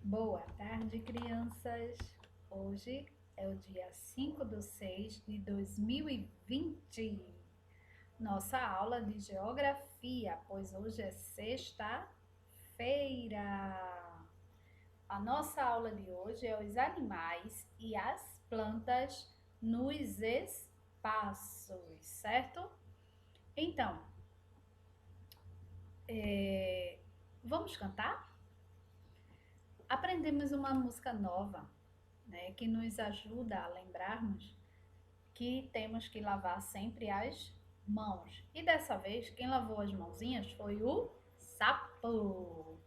Boa tarde, crianças. Hoje é o dia 5/6/2020. Nossa aula de geografia, pois hoje é sexta-feira. A nossa aula de hoje é os animais e as plantas nos espaços, certo? Então, vamos cantar? Aprendemos uma música nova, né, que nos ajuda a lembrarmos que temos que lavar sempre as mãos. E dessa vez, quem lavou as mãozinhas foi o sapo.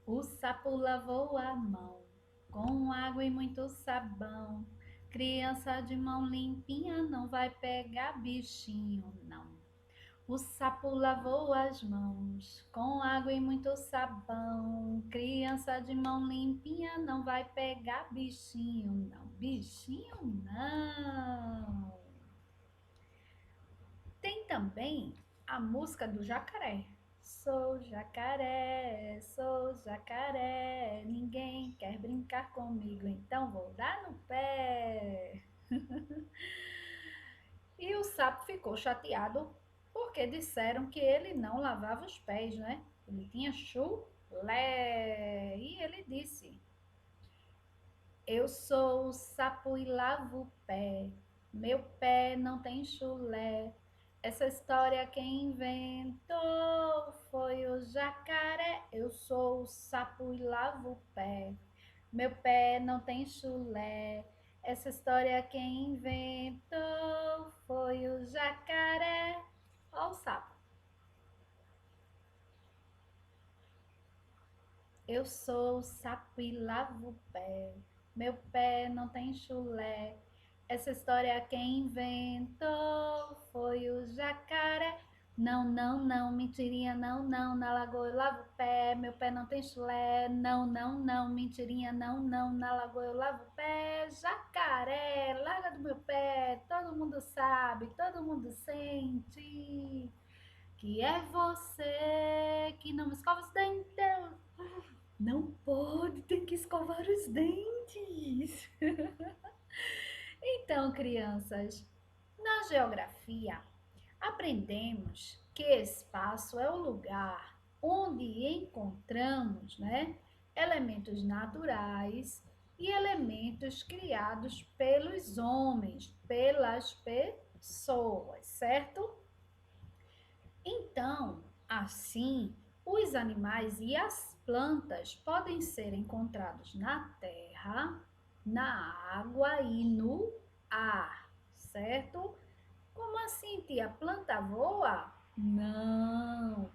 O sapo lavou a mão com água e muito sabão. Criança de mão limpinha não vai pegar bichinho, não. O sapo lavou as mãos com água e muito sabão. Criança de mão limpinha não vai pegar bichinho, não. Bichinho, não. Tem também a música do jacaré. Sou jacaré, ninguém quer brincar comigo, então vou dar no pé. E o sapo ficou chateado porque disseram que ele não lavava os pés, né? Ele tinha chulé. E ele disse: Eu sou o sapo e lavo o pé. Meu pé não tem chulé. Essa história quem inventou foi o jacaré. Eu sou o sapo e lavo o pé. Meu pé não tem chulé. Essa história quem inventou foi o jacaré. Ó o sapo. Eu sou o sapo e lavo o pé. Meu pé não tem chulé. Essa história quem inventou foi o jacaré. Não, não, não, mentirinha, não, não. Na lagoa eu lavo o pé, meu pé não tem chulé. Não, não, não, mentirinha, não, não. Na lagoa eu lavo o pé. Jacaré, larga do meu pé. Todo mundo sabe, todo mundo sente que é você que não escova os dentes. Não pode, tem que escovar os dentes. Então, crianças, na geografia, aprendemos que espaço é o lugar onde encontramos, né, elementos naturais e elementos criados pelos homens, pelas pessoas, certo? Então, assim, os animais e as plantas podem ser encontrados na terra, na água e no ar, certo? Como assim, tia? Planta voa? Não,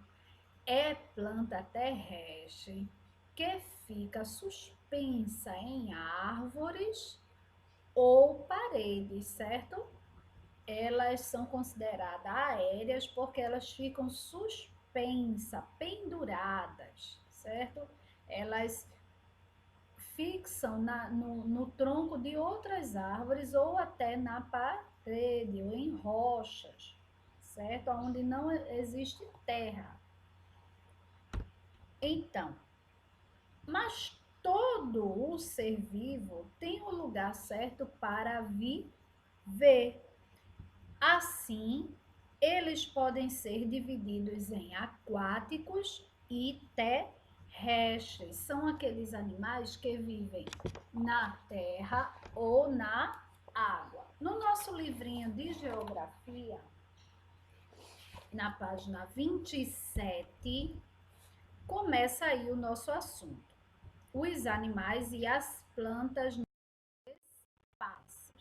é planta terrestre que fica suspensa em árvores ou paredes, certo? Elas são consideradas aéreas porque elas ficam suspensas, penduradas, certo? Elas fixam no tronco de outras árvores ou até na parede ou em rochas, certo? Onde não existe terra. Então, mas todo o ser vivo tem um lugar certo para viver. Assim, eles podem ser divididos em aquáticos e terrestres. São aqueles animais que vivem na terra ou na água. No nosso livrinho de geografia, na página 27, começa aí o nosso assunto. Os animais e as plantas no espaço.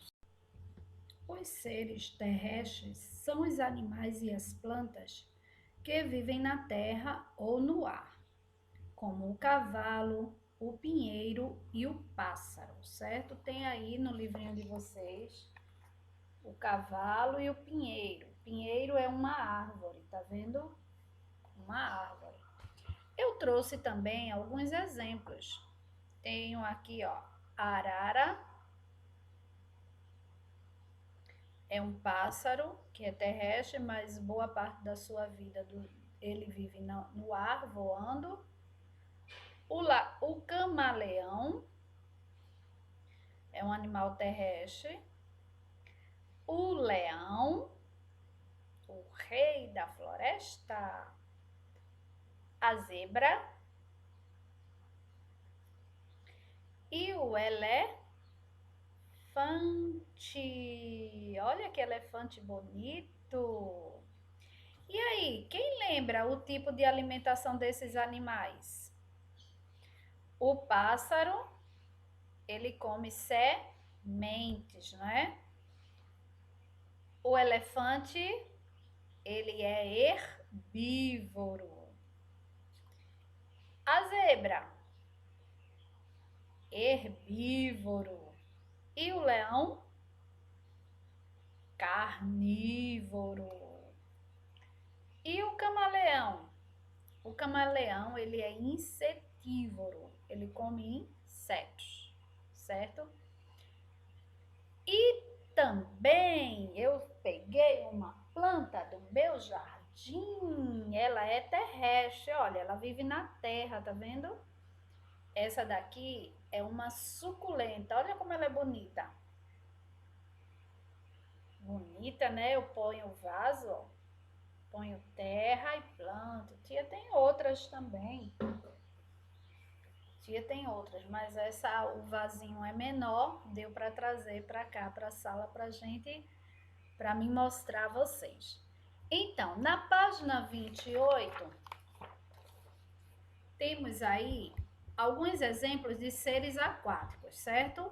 Os seres terrestres são os animais e as plantas que vivem na terra ou no ar, como o cavalo, o pinheiro e o pássaro, certo? Tem aí no livrinho de vocês o cavalo e o pinheiro. O pinheiro é uma árvore, tá vendo? Uma árvore. Eu trouxe também alguns exemplos. Tenho aqui, ó, a arara, é um pássaro que é terrestre, mas boa parte da sua vida ele vive no ar, voando. O camaleão é um animal terrestre. O leão, o rei da floresta. A zebra. E o elefante. Olha que elefante bonito. E aí, quem lembra o tipo de alimentação desses animais? O pássaro, ele come sementes, não é? O elefante, ele é herbívoro. A zebra, herbívoro. E o leão, carnívoro. E o camaleão? O camaleão, ele é insetívoro. Ele come insetos, certo? E também eu peguei uma planta do meu jardim. Ela é terrestre, olha, ela vive na terra, tá vendo? Essa daqui é uma suculenta. Olha como ela é bonita. Bonita, né? Eu ponho o vaso, ó. Ponho terra e planto. Tia tem outras também. Tia tem outras, mas essa, o vasinho é menor, deu para trazer para cá, para a sala, para mim mostrar a vocês. Então, na página 28, temos aí alguns exemplos de seres aquáticos, certo?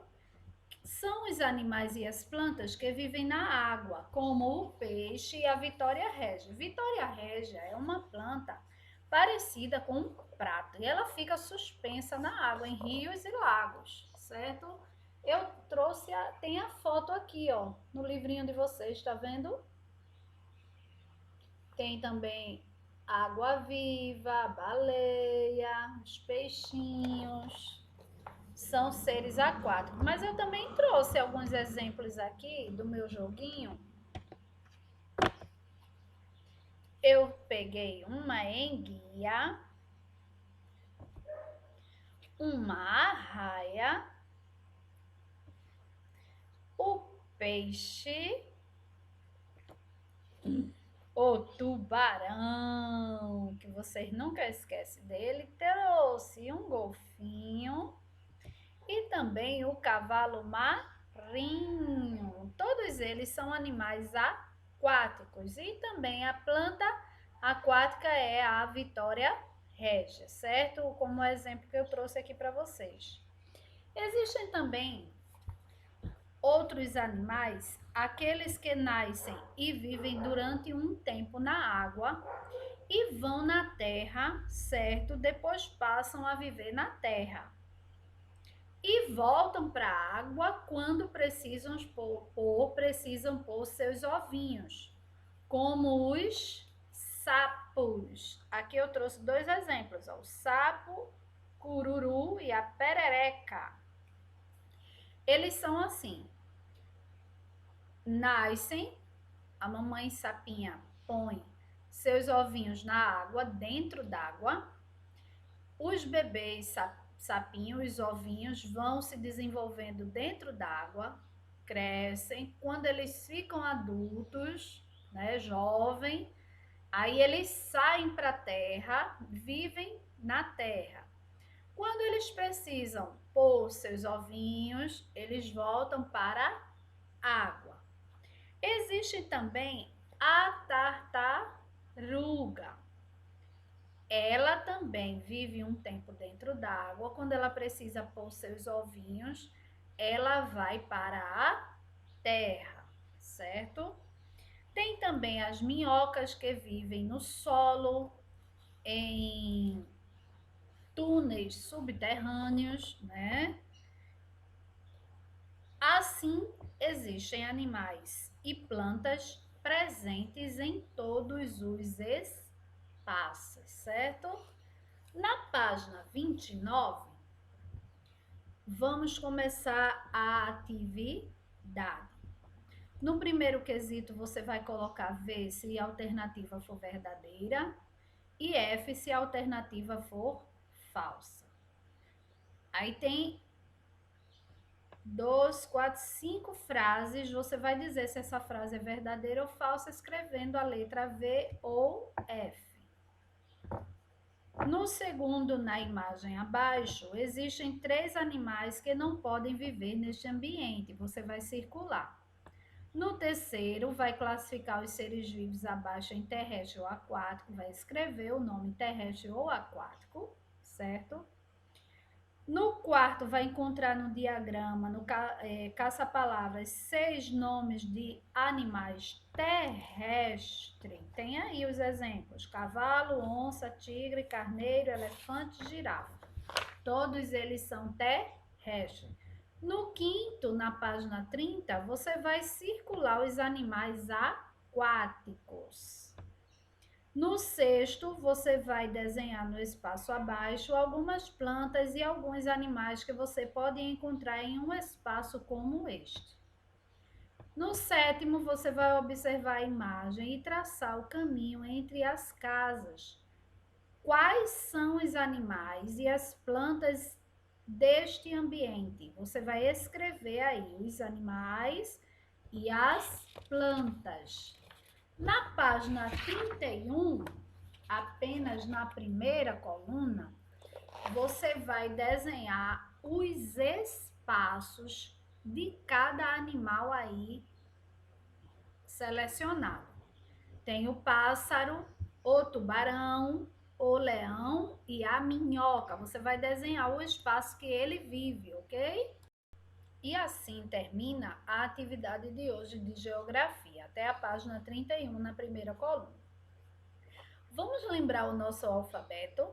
São os animais e as plantas que vivem na água, como o peixe e a Vitória régia. Vitória régia é uma planta parecida com um prato e ela fica suspensa na água em rios e lagos, certo? Eu trouxe, tem a foto aqui, ó, no livrinho de vocês, tá vendo? Tem também água-viva, baleia, os peixinhos. São seres aquáticos. Mas eu também trouxe alguns exemplos aqui do meu joguinho. Eu peguei uma enguia, uma arraia, o peixe, o tubarão, que vocês nunca esquecem dele, trouxe um golfinho e também o cavalo marinho. Todos eles são animais aquáticos e também a planta aquática é a Vitória régia, certo? Como exemplo que eu trouxe aqui para vocês. Existem também outros animais, aqueles que nascem e vivem durante um tempo na água e vão na terra, certo? Depois passam a viver na terra e voltam para a água quando precisam pôr seus ovinhos, como os sapos. Aqui eu trouxe dois exemplos, ó, o sapo cururu e a perereca. Eles são assim, nascem, a mamãe sapinha põe seus ovinhos na água, dentro d'água, os bebês sapinhos, os ovinhos vão se desenvolvendo dentro d'água, crescem, quando eles ficam adultos, né, jovem, aí eles saem para a terra, vivem na terra. Quando eles precisam pôr seus ovinhos, eles voltam para a água. Existe também a tartaruga. Ela também vive um tempo dentro d'água. Quando ela precisa pôr seus ovinhos, ela vai para a terra, certo? Tem também as minhocas que vivem no solo, em túneis subterrâneos, né? Assim, existem animais e plantas presentes em todos os espaços, certo? Na página 29, vamos começar a atividade. No primeiro quesito, você vai colocar V se a alternativa for verdadeira e F se a alternativa for falsa. Aí tem 2, 4, 5 frases. Você vai dizer se essa frase é verdadeira ou falsa escrevendo a letra V ou F. No segundo, na imagem abaixo, existem 3 animais que não podem viver neste ambiente. Você vai circular. No terceiro, vai classificar os seres vivos abaixo em terrestre ou aquático. Vai escrever o nome terrestre ou aquático, certo? No quarto, vai encontrar no diagrama, no caça-palavras, 6 nomes de animais terrestres. Tem aí os exemplos: cavalo, onça, tigre, carneiro, elefante, girafa. Todos eles são terrestres. No quinto, na página 30, você vai circular os animais aquáticos. No sexto, você vai desenhar no espaço abaixo algumas plantas e alguns animais que você pode encontrar em um espaço como este. No sétimo, você vai observar a imagem e traçar o caminho entre as casas. Quais são os animais e as plantas deste ambiente? Você vai escrever aí os animais e as plantas. Na página 31, apenas na primeira coluna, você vai desenhar os espaços de cada animal aí selecionado. Tem o pássaro, o tubarão, o leão e a minhoca. Você vai desenhar o espaço que ele vive, ok? E assim termina a atividade de hoje de geografia, até a página 31 na primeira coluna. Vamos lembrar o nosso alfabeto,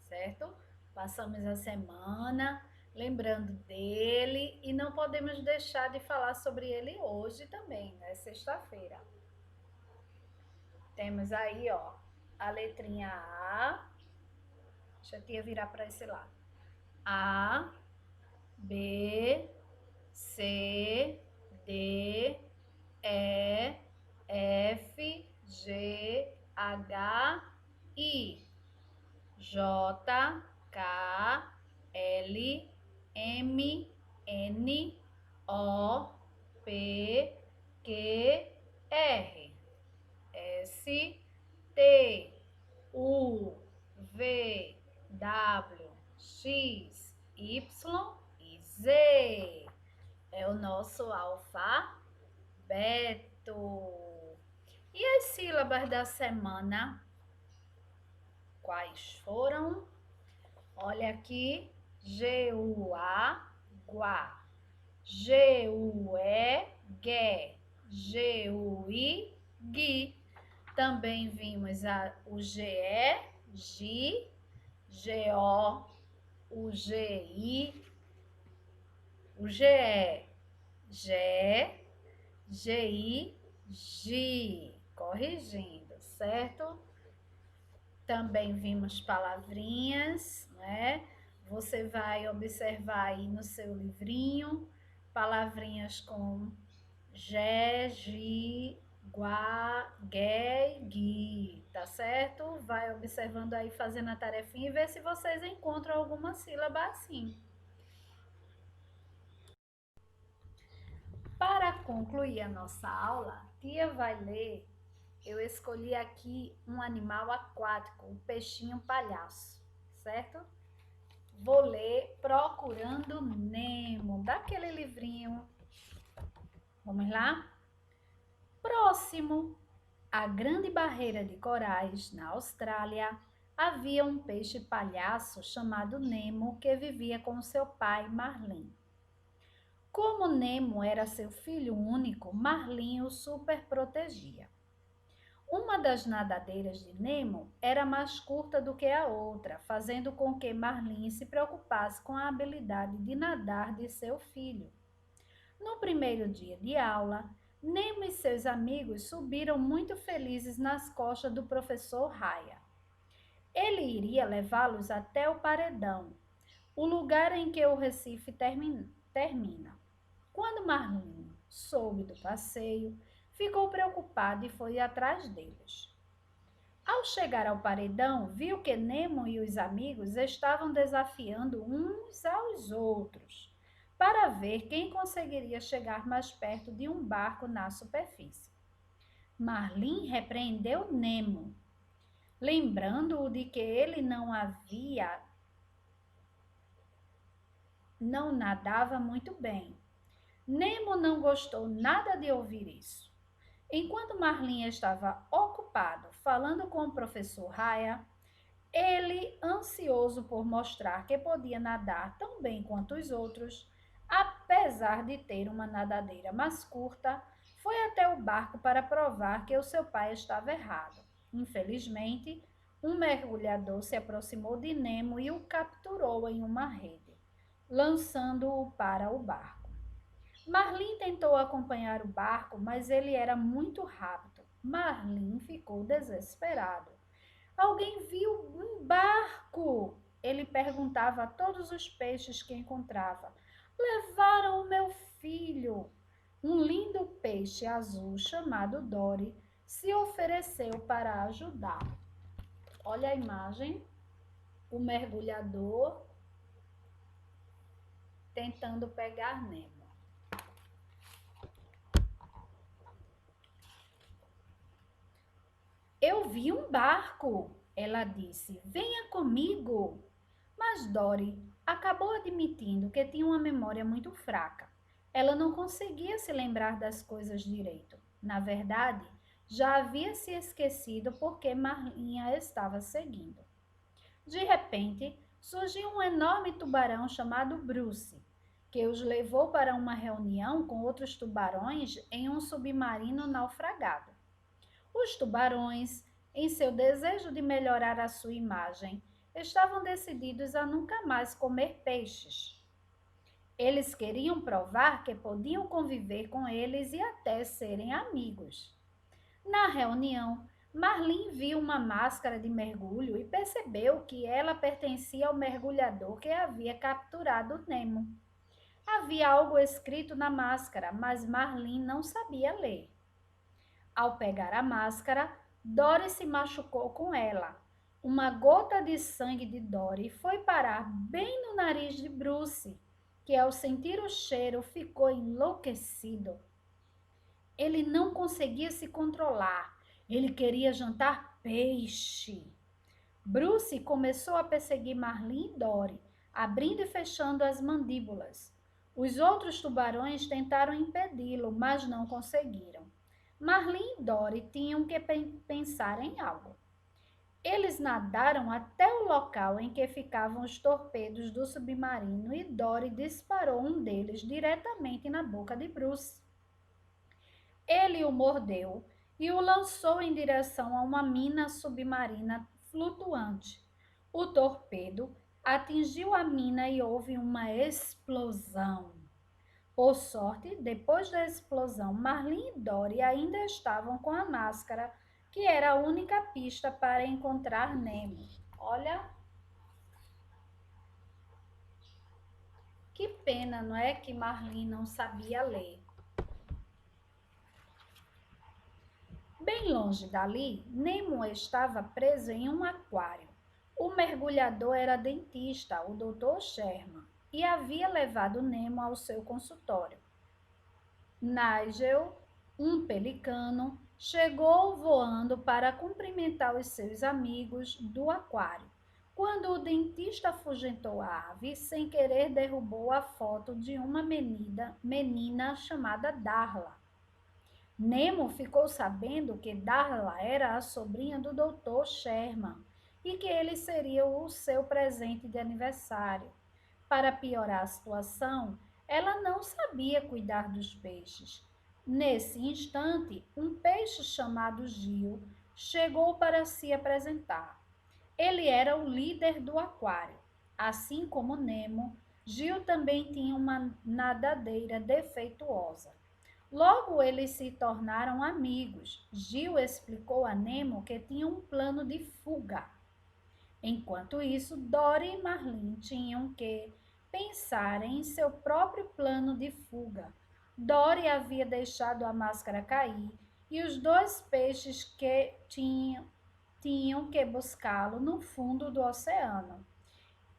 certo? Passamos a semana lembrando dele e não podemos deixar de falar sobre ele hoje também, né? Sexta-feira. Temos aí, ó, a letrinha A. Deixa a tia virar para esse lado. A, B, C, D, E, F, G, H, I, J, K, L, M, N, O, P, Q, R, S, T, U, V, W, X, Y e Z. É o nosso alfabeto. E as sílabas da semana? Quais foram? Olha aqui: G-U-A, guá, G-U-E, gué, G-U-I, gui. Também vimos o G-E, gi, G-O, o G-I, o G-E, gé, G-I, gi. Corrigindo, certo? Também vimos palavrinhas, né? Você vai observar aí no seu livrinho palavrinhas com Gé, Gi, Guá, Gué e Gui, tá certo? Vai observando aí, fazendo a tarefinha e ver se vocês encontram alguma sílaba assim. Para concluir a nossa aula, a tia vai ler. Eu escolhi aqui um animal aquático, o peixinho palhaço, certo? Vou ler Procurando Nemo, daquele livrinho. Vamos lá? Próximo à grande barreira de corais, na Austrália, havia um peixe palhaço chamado Nemo que vivia com seu pai, Marlin. Como Nemo era seu filho único, Marlin o super protegia. Uma das nadadeiras de Nemo era mais curta do que a outra, fazendo com que Marlin se preocupasse com a habilidade de nadar de seu filho. No primeiro dia de aula, Nemo e seus amigos subiram muito felizes nas costas do professor Raya. Ele iria levá-los até o paredão, o lugar em que o Recife termina. Quando Marlin soube do passeio, ficou preocupado e foi atrás deles. Ao chegar ao paredão, viu que Nemo e os amigos estavam desafiando uns aos outros para ver quem conseguiria chegar mais perto de um barco na superfície. Marlin repreendeu Nemo, lembrando-o de que ele não nadava muito bem. Nemo não gostou nada de ouvir isso. Enquanto Marlin estava ocupado falando com o professor Raya, ele, ansioso por mostrar que podia nadar tão bem quanto os outros, apesar de ter uma nadadeira mais curta, foi até o barco para provar que o seu pai estava errado. Infelizmente, um mergulhador se aproximou de Nemo e o capturou em uma rede, lançando-o para o barco. Marlin tentou acompanhar o barco, mas ele era muito rápido. Marlin ficou desesperado. Alguém viu um barco? Ele perguntava a todos os peixes que encontrava. Levaram o meu filho. Um lindo peixe azul chamado Dory se ofereceu para ajudá-lo. Olha a imagem, o mergulhador tentando pegar Nemo. Eu vi um barco, ela disse. Venha comigo. Mas Dory acabou admitindo que tinha uma memória muito fraca. Ela não conseguia se lembrar das coisas direito. Na verdade, já havia se esquecido porque Marlin a estava seguindo. De repente, surgiu um enorme tubarão chamado Bruce, que os levou para uma reunião com outros tubarões em um submarino naufragado. Os tubarões, em seu desejo de melhorar a sua imagem, estavam decididos a nunca mais comer peixes. Eles queriam provar que podiam conviver com eles e até serem amigos. Na reunião, Marlin viu uma máscara de mergulho e percebeu que ela pertencia ao mergulhador que havia capturado Nemo. Havia algo escrito na máscara, mas Marlin não sabia ler. Ao pegar a máscara, Dory se machucou com ela. Uma gota de sangue de Dory foi parar bem no nariz de Bruce, que ao sentir o cheiro ficou enlouquecido. Ele não conseguia se controlar. Ele queria jantar peixe. Bruce começou a perseguir Marlin e Dory, abrindo e fechando as mandíbulas. Os outros tubarões tentaram impedi-lo, mas não conseguiram. Marlin e Dory tinham que pensar em algo. Eles nadaram até o local em que ficavam os torpedos do submarino e Dory disparou um deles diretamente na boca de Bruce. Ele o mordeu e o lançou em direção a uma mina submarina flutuante. O torpedo atingiu a mina e houve uma explosão. Por sorte, depois da explosão, Marlin e Dory ainda estavam com a máscara, que era a única pista para encontrar Nemo. Olha, que pena, não é, que Marlin não sabia ler. Bem longe dali, Nemo estava preso em um aquário. O mergulhador era dentista, o Dr. Sherman, e havia levado Nemo ao seu consultório. Nigel, um pelicano, chegou voando para cumprimentar os seus amigos do aquário. Quando o dentista afugentou a ave, sem querer derrubou a foto de uma menina chamada Darla. Nemo ficou sabendo que Darla era a sobrinha do Dr. Sherman e que ele seria o seu presente de aniversário. Para piorar a situação, ela não sabia cuidar dos peixes. Nesse instante, um peixe chamado Gil chegou para se apresentar. Ele era o líder do aquário. Assim como Nemo, Gil também tinha uma nadadeira defeituosa. Logo eles se tornaram amigos. Gil explicou a Nemo que tinha um plano de fuga. Enquanto isso, Dory e Marlin tinham que pensar em seu próprio plano de fuga. Dory havia deixado a máscara cair e os dois peixes que tinham tinham que buscá-lo no fundo do oceano.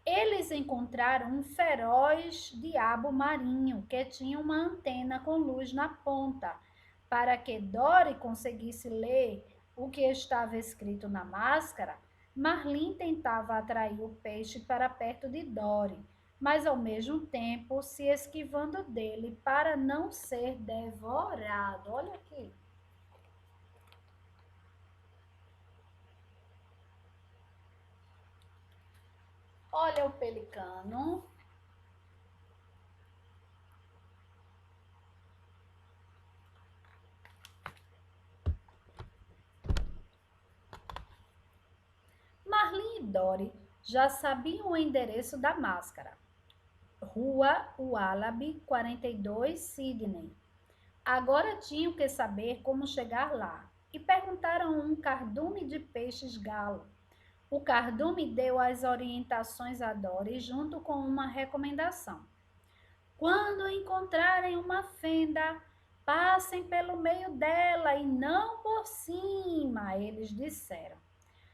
Eles encontraram um feroz diabo marinho que tinha uma antena com luz na ponta. Para que Dory conseguisse ler o que estava escrito na máscara, Marlin tentava atrair o peixe para perto de Dory, mas ao mesmo tempo se esquivando dele para não ser devorado. Olha aqui. Olha o pelicano. Marlin e Dory já sabiam o endereço da máscara. Rua Wallaby 42, Sydney. Agora tinham que saber como chegar lá e perguntaram a um cardume de peixes-galo. O cardume deu as orientações a Dory junto com uma recomendação. Quando encontrarem uma fenda, passem pelo meio dela e não por cima, eles disseram.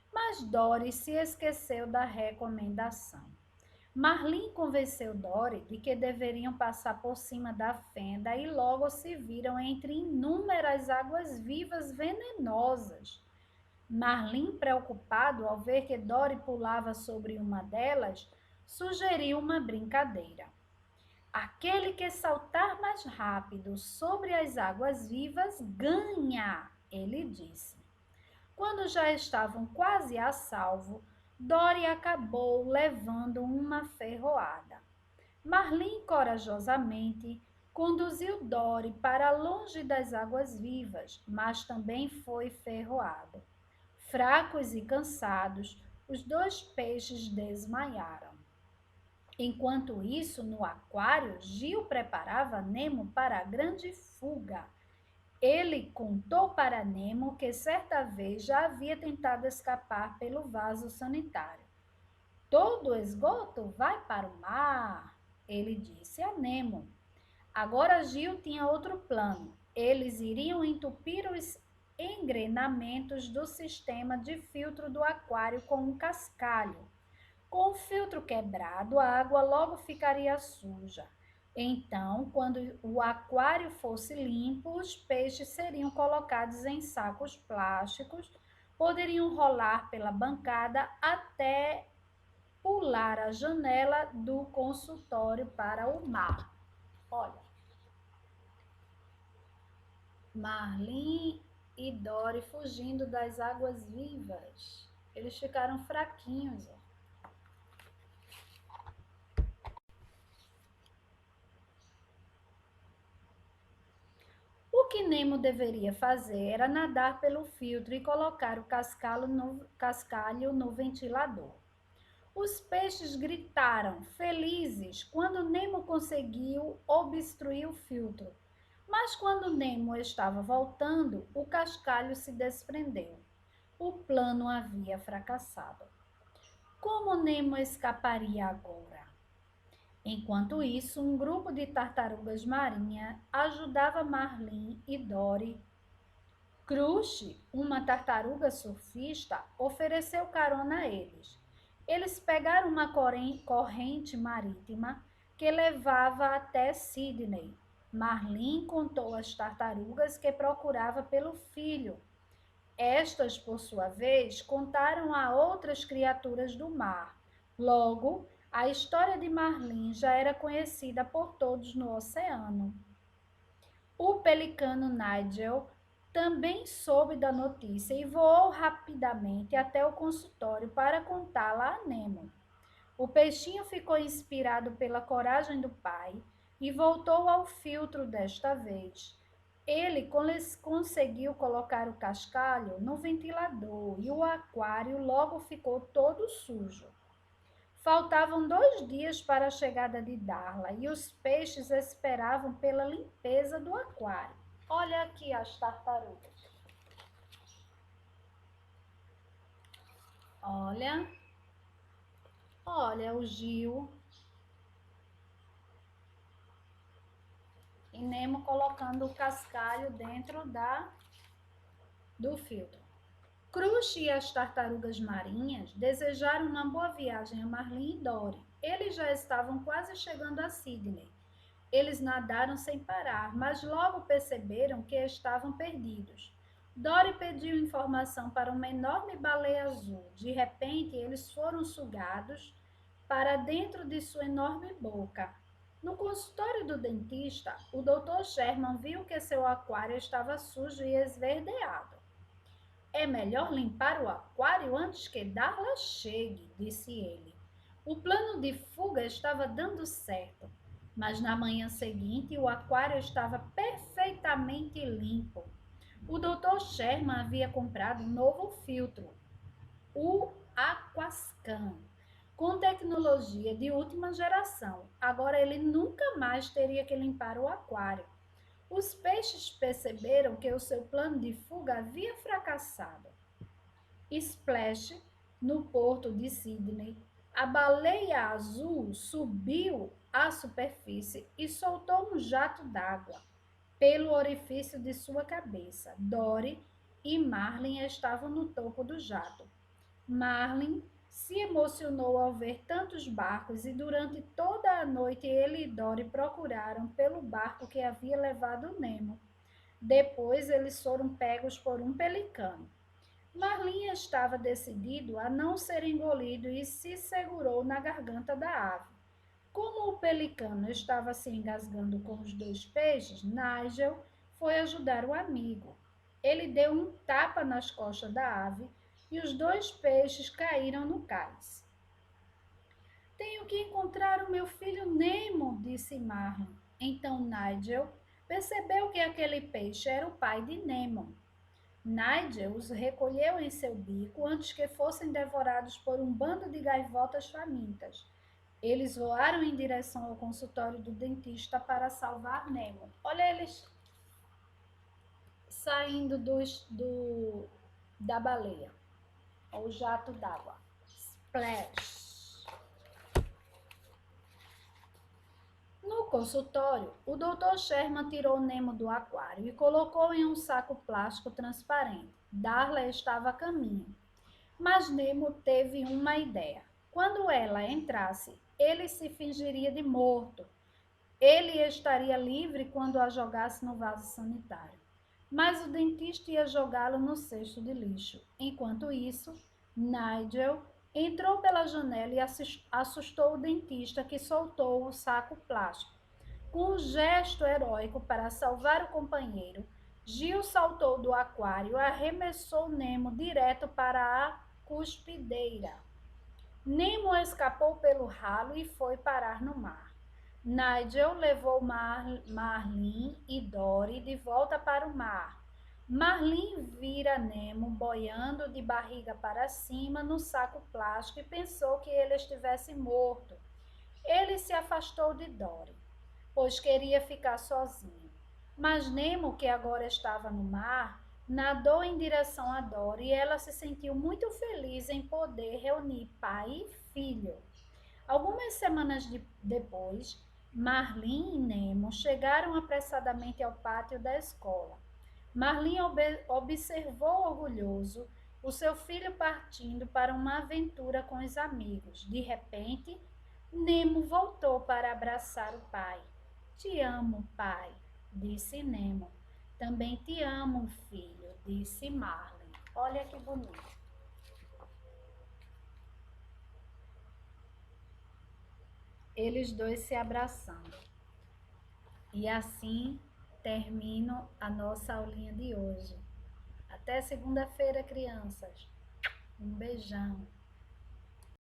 Mas Dory se esqueceu da recomendação. Marlin convenceu Dory de que deveriam passar por cima da fenda e logo se viram entre inúmeras águas-vivas venenosas. Marlin, preocupado ao ver que Dory pulava sobre uma delas, sugeriu uma brincadeira. Aquele que saltar mais rápido sobre as águas-vivas ganha, ele disse. Quando já estavam quase a salvo, Dory acabou levando uma ferroada. Marlin corajosamente conduziu Dory para longe das águas-vivas, mas também foi ferroado. Fracos e cansados, os dois peixes desmaiaram. Enquanto isso, no aquário, Gil preparava Nemo para a grande fuga. Ele contou para Nemo que certa vez já havia tentado escapar pelo vaso sanitário. Todo o esgoto vai para o mar, ele disse a Nemo. Agora Gil tinha outro plano. Eles iriam entupir os engrenamentos do sistema de filtro do aquário com um cascalho. Com o filtro quebrado, a água logo ficaria suja. Então, quando o aquário fosse limpo, os peixes seriam colocados em sacos plásticos, poderiam rolar pela bancada até pular a janela do consultório para o mar. Olha, Marlin e Dory fugindo das águas vivas. Eles ficaram fraquinhos. Ó. O que Nemo deveria fazer era nadar pelo filtro e colocar o cascalho no ventilador. Os peixes gritaram, felizes, quando Nemo conseguiu obstruir o filtro. Mas quando Nemo estava voltando, o cascalho se desprendeu. O plano havia fracassado. Como Nemo escaparia agora? Enquanto isso, um grupo de tartarugas marinhas ajudava Marlin e Dory. Crush, uma tartaruga surfista, ofereceu carona a eles. Eles pegaram uma corrente marítima que levava até Sydney. Marlin contou às tartarugas que procurava pelo filho. Estas, por sua vez, contaram a outras criaturas do mar. Logo, a história de Marlin já era conhecida por todos no oceano. O pelicano Nigel também soube da notícia e voou rapidamente até o consultório para contá-la a Nemo. O peixinho ficou inspirado pela coragem do pai e voltou ao filtro desta vez. Ele conseguiu colocar o cascalho no ventilador e o aquário logo ficou todo sujo. Faltavam 2 dias para a chegada de Darla e os peixes esperavam pela limpeza do aquário. Olha aqui as tartarugas. Olha, olha o Gil e Nemo colocando o cascalho dentro do filtro. Crush e as tartarugas marinhas desejaram uma boa viagem a Marlin e Dory. Eles já estavam quase chegando a Sydney. Eles nadaram sem parar, mas logo perceberam que estavam perdidos. Dory pediu informação para uma enorme baleia azul. De repente, eles foram sugados para dentro de sua enorme boca. No consultório do dentista, o Dr. Sherman viu que seu aquário estava sujo e esverdeado. É melhor limpar o aquário antes que Darla chegue, disse ele. O plano de fuga estava dando certo, mas na manhã seguinte o aquário estava perfeitamente limpo. O Dr. Sherman havia comprado um novo filtro, o Aquascan, com tecnologia de última geração. Agora ele nunca mais teria que limpar o aquário. Os peixes perceberam que o seu plano de fuga havia fracassado. Splash, no porto de Sydney, a baleia azul subiu à superfície e soltou um jato d'água pelo orifício de sua cabeça. Dory e Marlin estavam no topo do jato. Marlin se emocionou ao ver tantos barcos e durante toda a noite ele e Dory procuraram pelo barco que havia levado Nemo. Depois eles foram pegos por um pelicano. Marlin estava decidido a não ser engolido e se segurou na garganta da ave. Como o pelicano estava se engasgando com os dois peixes, Nigel foi ajudar o amigo. Ele deu um tapa nas costas da ave e os dois peixes caíram no cais. Tenho que encontrar o meu filho Nemo, disse Marlin. Então Nigel percebeu que aquele peixe era o pai de Nemo. Nigel os recolheu em seu bico antes que fossem devorados por um bando de gaivotas famintas. Eles voaram em direção ao consultório do dentista para salvar Nemo. Olha eles saindo da baleia, o jato d'água. Splash! No consultório, o Dr. Sherman tirou Nemo do aquário e colocou em um saco plástico transparente. Darla estava a caminho. Mas Nemo teve uma ideia. Quando ela entrasse, ele se fingiria de morto. Ele estaria livre quando a jogasse no vaso sanitário. Mas o dentista ia jogá-lo no cesto de lixo. Enquanto isso, Nigel entrou pela janela e assustou o dentista, que soltou o saco plástico. Com um gesto heróico para salvar o companheiro, Gil saltou do aquário e arremessou Nemo direto para a cuspideira. Nemo escapou pelo ralo e foi parar no mar. Nigel levou Marlin e Dory de volta para o mar. Marlin vira Nemo boiando de barriga para cima no saco plástico e pensou que ele estivesse morto. Ele se afastou de Dory, pois queria ficar sozinho. Mas Nemo, que agora estava no mar, nadou em direção a Dory e ela se sentiu muito feliz em poder reunir pai e filho. Algumas semanas depois, Marlin e Nemo chegaram apressadamente ao pátio da escola. Marlin observou orgulhoso o seu filho partindo para uma aventura com os amigos. De repente, Nemo voltou para abraçar o pai. Te amo, pai, disse Nemo. Também te amo, filho, disse Marlin. Olha que bonito. Eles dois se abraçando. E assim termino a nossa aulinha de hoje. Até segunda-feira, crianças. Um beijão.